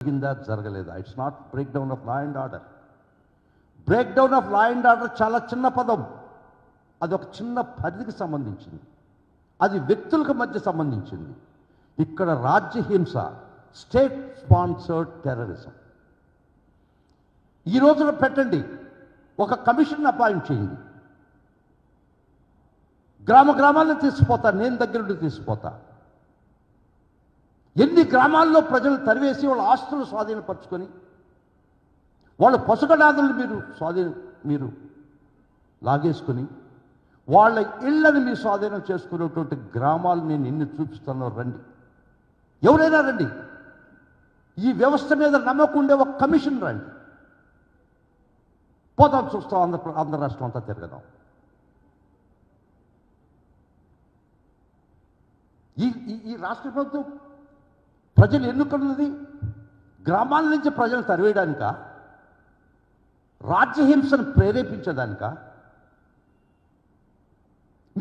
జరిగిందా జరగలేదా? It's not break down of law and order. Break down of law and order చాలా చిన్న పదం. అది ఒక చిన్న పరిధికి సంబంధించింది, అది వ్యక్తులకు మధ్య సంబంధించింది. ఇక్కడ రాజ్యహింస, స్టేట్ స్పాన్సర్డ్ టెర్రరిజం. ఈ రోజున పెట్టండి, ఒక కమిషన్ అపాయింట్ చేయండి, గ్రామాలను తీసుకుపోతా, నేను దగ్గరుండి తీసుకుపోతా. ఎన్ని గ్రామాల్లో ప్రజలు తరివేసి వాళ్ళ ఆస్తులు స్వాధీనపరుచుకొని వాళ్ళ పశుగడాదులను మీరు లాగేసుకొని వాళ్ళ ఇళ్లను మీరు స్వాధీనం చేసుకునేటువంటి గ్రామాలు నేను ఎన్ని చూపిస్తానో రండి, ఎవరైనా రండి. ఈ వ్యవస్థ మీద నమ్మకం ఉండే ఒక కమిషన్ రండి, పోతాం, చూస్తాం, ఆంధ్ర రాష్ట్రం అంతా తిరగదాం. ఈ రాష్ట్ర ప్రభుత్వం ప్రజలు ఎన్నుకున్నది గ్రామాల నుంచి ప్రజలు తరివేయడానిక, రాజ్యహింసను ప్రేరేపించడానిక,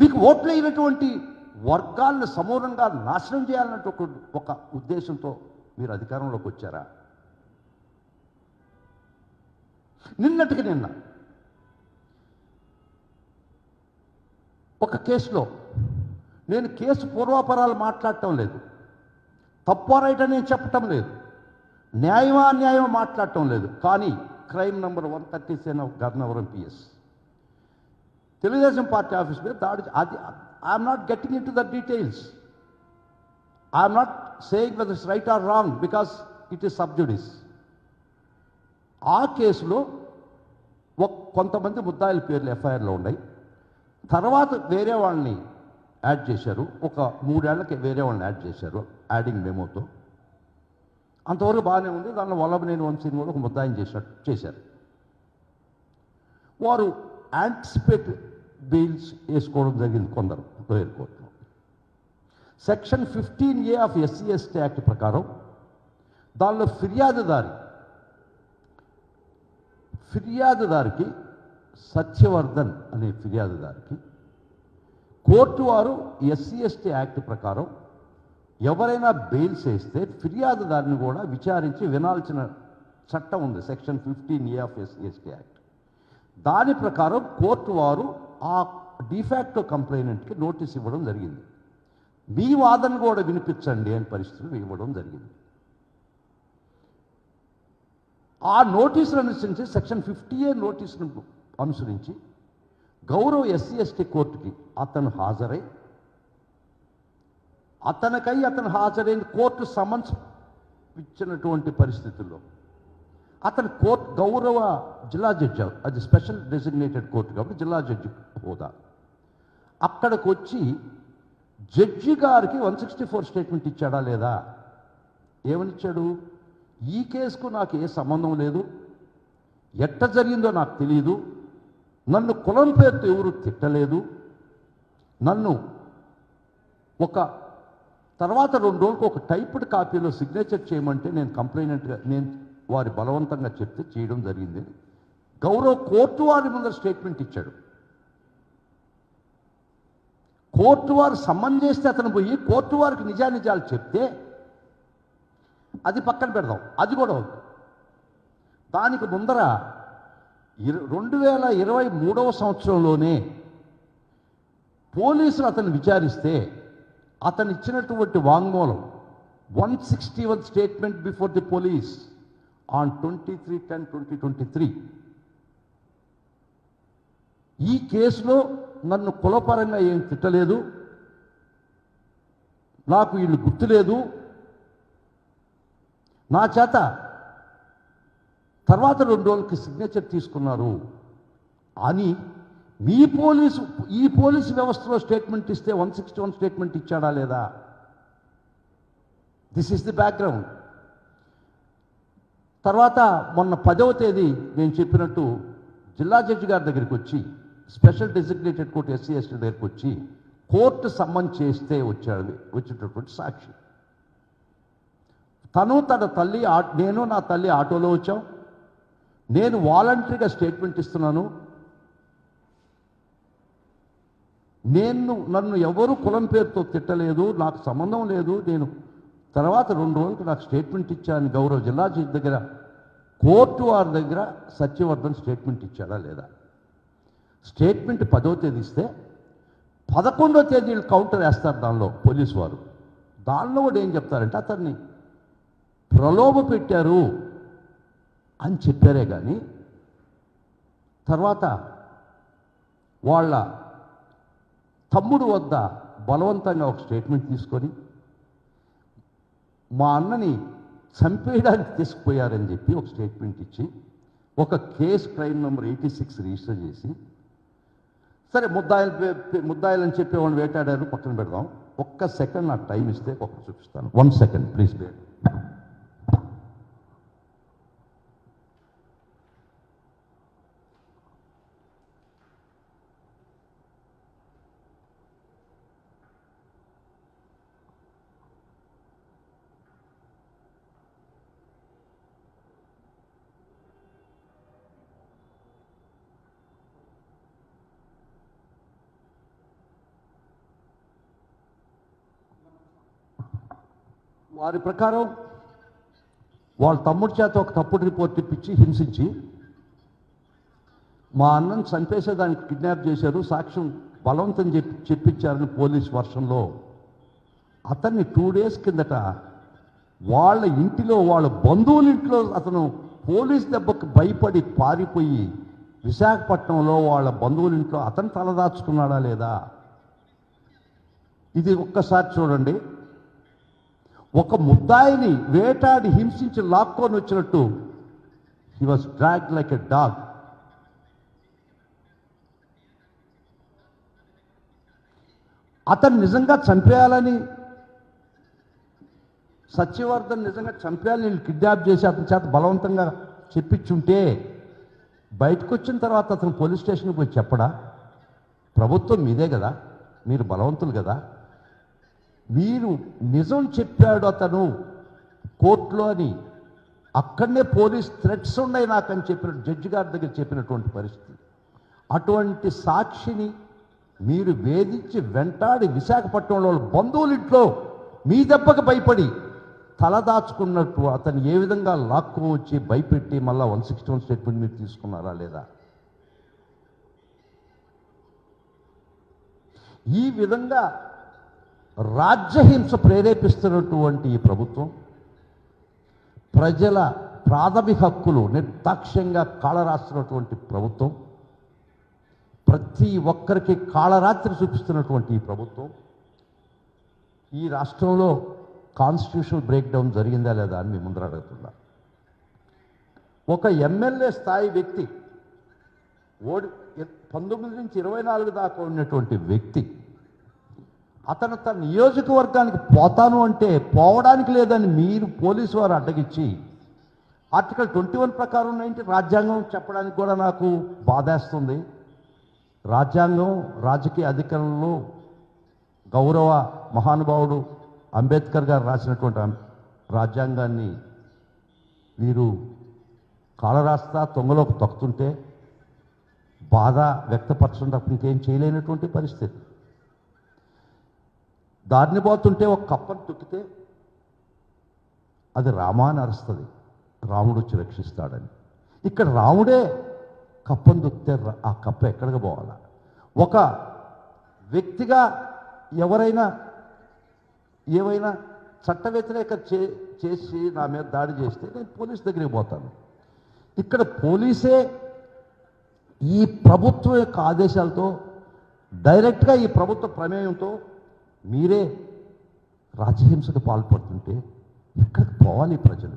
మీకు ఓట్లు అయినటువంటి వర్గాలను సమూలంగా నాశనం చేయాలన్నట్టు ఒక ఉద్దేశంతో మీరు అధికారంలోకి వచ్చారా? నిన్నటికి నిన్న ఒక కేసులో, నేను కేసు పూర్వాపరాలు మాట్లాడటం లేదు, తప్ప రైట్ అని నేను చెప్పటం లేదు, న్యాయమా అన్యాయమా మాట్లాడటం లేదు, కానీ crime number 137 of Gannavaram PS Telugu Desam party office మీద దాడి. అది I'm not getting in to the details, I'm not saying whether it's right are wrong because it is sub జుడిస్. ఆ కేసులో కొంతమంది ముద్దాయిల పేర్లు ఎఫ్ఐఆర్లో ఉన్నాయి. తర్వాత వేరే వాళ్ళని యాడ్ చేశారు, ఒక 3 ఏళ్లకి వేరే వాళ్ళని యాడ్ చేశారు యాడింగ్ మెమోతో. అంతవరకు బాగానే ఉంది. దానిలో వల్లభనేని వంశీని కూడా ఒక ముద్దాయిని చేశారు. వారు యాంటిసిపేట్ బెయిల్స్ వేసుకోవడం జరిగింది కొందరు లోయర్ కోర్టులో. Section 15A of SC/ST act ప్రకారం దానిలో ఫిర్యాదుదారికి సత్యవర్ధన్ అనే ఫిర్యాదుదారికి కోర్టు వారు SC/ST యాక్ట్ ప్రకారం ఎవరైనా బెయిల్స్ వేస్తే ఫిర్యాదుదారిని కూడా విచారించి వినాల్సిన చట్టం ఉంది, section 15A of SC/ST act. దాని ప్రకారం కోర్టు వారు ఆ డిఫాక్టో కంప్లైనెంట్కి నోటీస్ ఇవ్వడం జరిగింది. మీ వాదన కూడా వినిపించండి అని పరిస్థితులు ఇవ్వడం జరిగింది. ఆ నోటీసులు అనుసరించి, సెక్షన్ 50A నోటీసును అనుసరించి గౌరవ SC/ST కోర్టుకి అతను హాజరైన కోర్టు సమన్స్ ఇచ్చినటువంటి పరిస్థితుల్లో అతను గౌరవ జిల్లా జడ్జి, అది స్పెషల్ డెసిగ్నేటెడ్ కోర్టు కాబట్టి జిల్లా జడ్జి హోదా, అక్కడికి వచ్చి జడ్జి గారికి 164 స్టేట్మెంట్ ఇచ్చాడా లేదా? ఏమనిచ్చాడు? ఈ కేసుకు నాకు ఏ సంబంధం లేదు, ఎట్ట జరిగిందో నాకు తెలియదు, నన్ను కులం పేరుతో ఎవరు తిట్టలేదు, నన్ను తర్వాత 2 రోజులకు ఒక టైప్డ్ కాపీలో సిగ్నేచర్ చేయమంటే నేను వారి బలవంతంగా చెప్తే చేయడం జరిగింది. గౌరవ కోర్టు వారి ముందర స్టేట్మెంట్ ఇచ్చాడు. కోర్టు వారు సమ్మన్ చేస్తే అతను పోయి కోర్టు వారికి నిజానిజాలు చెప్తే అది పక్కన పెడదాం, అది కూడా అవుతుంది. దానికి ముందర 2023వ సంవత్సరంలోనే పోలీసులు అతను విచారిస్తే అతను ఇచ్చినటువంటి వాంగ్మూలం 161 statement before the police on 23/10/2023. ఈ కేసులో నన్ను కులపరంగా ఏం తిట్టలేదు, నాకు వీళ్ళు గుర్తులేదు, నా చేత తర్వాత 2 రోజులకి సిగ్నేచర్ తీసుకున్నారు అని ఈ పోలీసు వ్యవస్థలో స్టేట్మెంట్ ఇస్తే 161 స్టేట్మెంట్ ఇచ్చాడా లేదా? This is the background. తర్వాత మొన్న 10వ తేదీ నేను చెప్పినట్టు జిల్లా జడ్జి గారి దగ్గరికి వచ్చి, స్పెషల్ డెసిగ్నేటెడ్ కోర్టు SC/ST దగ్గరికి వచ్చి కోర్టు సమ్మన్ చేస్తే వచ్చేటటువంటి సాక్షి. తన తల్లి, నేను నా తల్లి ఆటోలో వచ్చాం, నేను వాలంటరీగా స్టేట్మెంట్ ఇస్తున్నాను, నన్ను ఎవరు కులం పేరుతో తిట్టలేదు, నాకు సంబంధం లేదు, నేను తర్వాత 2 రోజులకు నాకు స్టేట్మెంట్ ఇచ్చాను గౌరవ జిల్లా జడ్జి దగ్గర, కోర్టు వారి దగ్గర సత్యవర్ధన్ స్టేట్మెంట్ ఇచ్చాడా లేదా? స్టేట్మెంట్ 10వ తేదీ ఇస్తే 11వ తేదీ కౌంటర్ వేస్తారు దానిలో పోలీసు వారు. దానిలో కూడా ఏం చెప్తారంటే అతన్ని ప్రలోభ పెట్టారు అని చెప్పారే కానీ తర్వాత వాళ్ళ తమ్ముడు వద్ద బలవంతంగా ఒక స్టేట్మెంట్ తీసుకొని మా అన్నని చంపేయడానికి తీసుకుపోయారని చెప్పి ఒక స్టేట్మెంట్ ఇచ్చి ఒక కేసు క్రైమ్ నెంబర్ 86 రిజిస్టర్ చేసి, సరే ముద్దాయిలని చెప్పేవాళ్ళు వేటాడారు, పక్కన పెడదాం. ఒక్క సెకండ్ నాకు టైం ఇస్తే ఒకటి చూపిస్తాను. 1 సెకండ్ ప్లీజ్. వారి ప్రకారం వాళ్ళ తమ్ముడి చేత ఒక తప్పుడు రిపోర్ట్ ఇప్పించి హింసించి మా అన్నను చంపేసేదానికి కిడ్నాప్ చేశారు, సాక్ష్యం బలవంతం చెప్పించారని పోలీస్ వర్షంలో అతన్ని 2 డేస్ కిందట వాళ్ళ ఇంటిలో, వాళ్ళ బంధువుల ఇంట్లో అతను పోలీస్ దెబ్బకు భయపడి పారిపోయి విశాఖపట్నంలో వాళ్ళ బంధువుల ఇంట్లో అతను తలదాచుకున్నాడా లేదా? ఇది ఒక్కసారి చూడండి. ఒక ముద్దాయిని వేటాడి హింసించి లాక్కొని వచ్చినట్టు he was dragged like a dog. అతను నిజంగా చంపేయాలని, సత్యవర్ధన్ నిజంగా చంపేయాలని వీళ్ళు కిడ్నాప్ చేసి అతని చేత బలవంతంగా చెప్పించుంటే బయటకు వచ్చిన తర్వాత అతను పోలీస్ స్టేషన్కి పోయి చెప్పడా? ప్రభుత్వం మీదే కదా, మీరు బలవంతులు కదా, మీరు నిజం చెప్పాడు అతను కోర్టులో అని అక్కడనే పోలీస్ థ్రెట్స్ ఉన్నాయి నాకని చెప్పిన జడ్జి గారి దగ్గర చెప్పినటువంటి పరిస్థితి. అటువంటి సాక్షిని మీరు వేధించి వెంటాడి విశాఖపట్నంలో బంధువుల ఇంట్లో మీ దెబ్బకు భయపడి తలదాచుకున్నట్టు అతను ఏ విధంగా లాక్కు వచ్చి భయపెట్టి మళ్ళీ 161 స్టేట్మెంట్ మీరు తీసుకున్నారా లేదా? ఈ విధంగా రాజ్యహింస ప్రేరేపిస్తున్నటువంటి ఈ ప్రభుత్వం ప్రజల ప్రాథమిక హక్కులు నిర్దాక్ష్యంగా కాళరాస్తున్నటువంటి ప్రభుత్వం, ప్రతి ఒక్కరికి కాళరాత్రి చూపిస్తున్నటువంటి ఈ ప్రభుత్వం ఈ రాష్ట్రంలో కాన్స్టిట్యూషనల్ బ్రేక్ డౌన్ జరిగిందా లేదా అని మీ ముందర అడుగుతున్నా. ఒక ఎమ్మెల్యే స్థాయి వ్యక్తి 19 నుంచి 24 దాకా ఉన్నటువంటి వ్యక్తి అతను తన నియోజకవర్గానికి పోతాను అంటే పోవడానికి లేదని మీరు పోలీసు వారు అడ్డగించి ఆర్టికల్ 21 ప్రకారం ఏంటి రాజ్యాంగం చెప్పడానికి కూడా నాకు బాధేస్తుంది. రాజ్యాంగం, రాజకీయ అధికారంలో గౌరవ మహానుభావుడు అంబేద్కర్ గారు రాసినటువంటి రాజ్యాంగాన్ని వీరు కాళరాస్తా తొంగలోకి తొక్కుతుంటే బాధ వ్యక్తపరచడం తప్ప ఇంకేం చేయలేనటువంటి పరిస్థితి. దారిని పోతుంటే ఒక కప్పను తొక్కితే అది రామాని అరుస్తుంది, రాముడు వచ్చి రక్షిస్తాడని. ఇక్కడ రాముడే కప్పను తొక్కితే ఆ కప్ప ఎక్కడికి పోవాలా? ఒక వ్యక్తిగా ఎవరైనా ఏవైనా చట్ట వ్యతిరేక చేసి నా మీద దాడి చేస్తే నేను పోలీస్ దగ్గరికి పోతాను. ఇక్కడ పోలీసే ఈ ప్రభుత్వం యొక్క ఆదేశాలతో డైరెక్ట్గా ఈ ప్రభుత్వ ప్రమేయంతో మీరే రాజ్యహింసకు పాల్పడుతుంటే ఎక్కడికి పోవాలి ప్రజలు?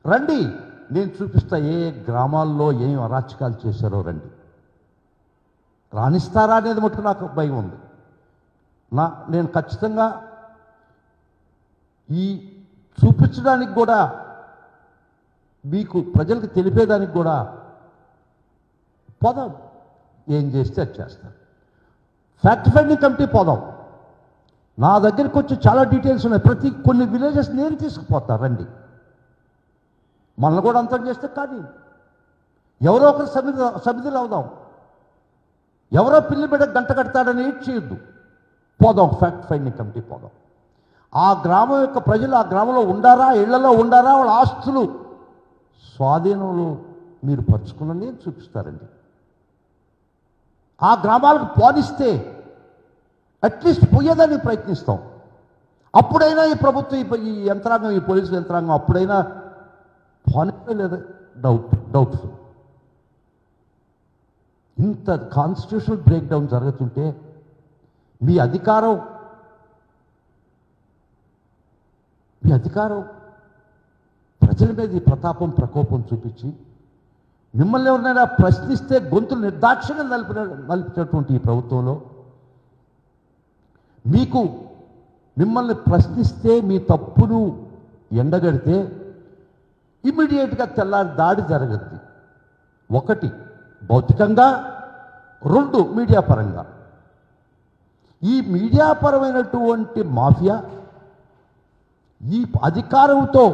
రండి, నేను చూపిస్తా ఏ గ్రామాల్లో ఏం అరాచకాలు చేశారో రండి. రాణిస్తారా అనేది మటుకు నాకు భయం ఉంది. నేను ఖచ్చితంగా ఈ చూపించడానికి కూడా మీకు ప్రజలకు తెలిపేదానికి కూడా పోదాం, ఏం చేస్తే అది చేస్తాను. ఫ్యాక్ట్ ఫైండింగ్ కమిటీ పోదాం. నా దగ్గరికి వచ్చి చాలా డీటెయిల్స్ ఉన్నాయి. కొన్ని విలేజెస్ నేను తీసుకుపోతా, రండి. మనల్ని కూడా అంతం చేస్తే కానీ ఎవరో ఒకరు సమిధిలో అవుదాం. ఎవరో పిల్లి బిడ్డ గంట కడతాడని ఏడ్ చేయొద్దు. పోదాం, ఫ్యాక్ట్ ఫైండింగ్ కమిటీ పోదాం. ఆ గ్రామం యొక్క ప్రజలు ఆ గ్రామంలో ఉండారా, ఇళ్లలో ఉండారా, వాళ్ళ ఆస్తులు స్వాధీనంలో మీరు పరుచుకున్నది చూపిస్తారండి. ఆ గ్రామాలకు పాలిస్తే అట్లీస్ట్ పోయేదాన్ని ప్రయత్నిస్తాం. అప్పుడైనా ఈ ప్రభుత్వం ఈ యంత్రాంగం, ఈ పోలీసు యంత్రాంగం అప్పుడైనా పాలిస్తే లేదా డౌట్ఫుల్. ఇంత కాన్స్టిట్యూషనల్ బ్రేక్ డౌన్ జరుగుతుంటే మీ అధికారం ప్రజల మీద ఈ ప్రకోపం చూపించి మిమ్మల్ని ఎవరినైనా ప్రశ్నిస్తే గొంతులు నిర్దాక్షిణ్యం నలిపినటువంటి ఈ ప్రభుత్వంలో మిమ్మల్ని ప్రశ్నిస్తే మీ తప్పును ఎండగడితే ఇమ్మీడియట్గా తెల్లారి దాడి జరగద్ది. 1 భౌతికంగా, 2 మీడియా పరంగా. ఈ మీడియాపరమైనటువంటి మాఫియా ఈ అధికారంతో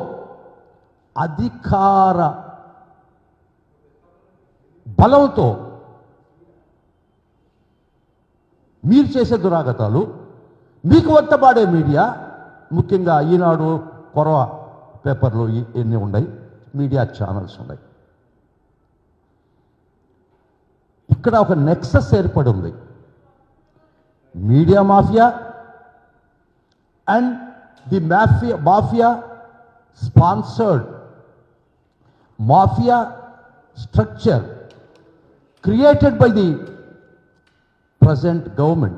అధికార బలంతో మీరు చేసే దురాగతాలు, మీకు వంతబాడే మీడియా, ముఖ్యంగా ఈనాడు, కొరవ పేపర్లు ఎన్ని ఉన్నాయి, మీడియా ఛానల్స్ ఉన్నాయి. ఇక్కడ ఒక నెక్సస్ ఏర్పడి ఉంది. Media mafia and the mafia sponsored mafia structure created by the present government.